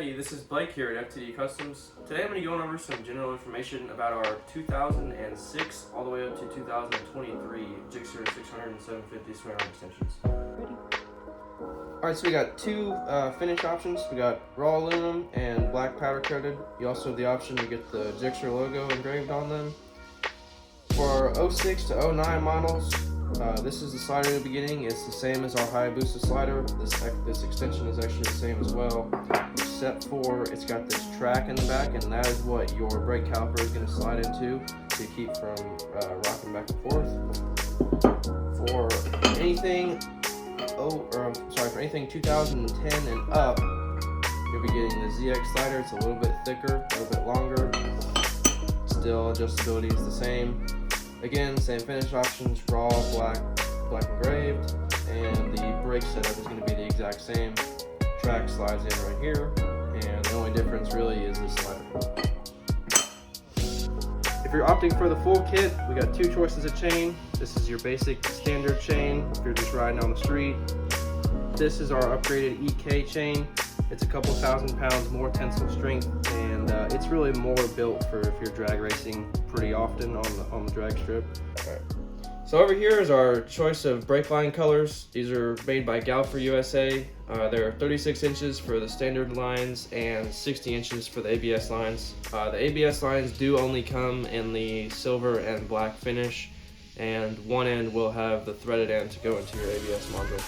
Hey, this is Blake here at FTD Customs. Today I'm going to be going over some general information about our 2006 all the way up to 2023 GSXR 600 and 750 Swingarm Extensions. Ready? Alright, so we got two finish options. We got raw aluminum and black powder coated. You also have the option to get the GSXR logo engraved on them. For our 06 to 09 models, this is the slider in the beginning. It's the same as our Hayabusa slider. This extension is actually the same as well, except for it's got this track in the back, and that is what your brake caliper is going to slide into to keep from rocking back and forth. For anything, for anything 2010 and up, you'll be getting the ZX slider. It's a little bit thicker, a little bit longer. Still, adjustability is the same. Again, same finish options, raw, black engraved, and the brake setup is going to be the exact same. Track slides in right here, and the only difference really is this slider. If you're opting for the full kit, we got two choices of chain. This is your basic standard chain if you're just riding on the street. This is our upgraded EK chain. It's a couple thousand pounds more tensile strength, and it's really more built for if you're drag racing pretty often on the drag strip. All right. So over here is our choice of brake line colors. These are made by U.S.A. They're 36 inches for the standard lines and 60 inches for the ABS lines. The ABS lines do only come in the silver and black finish, and one end will have the threaded end to go into your ABS module.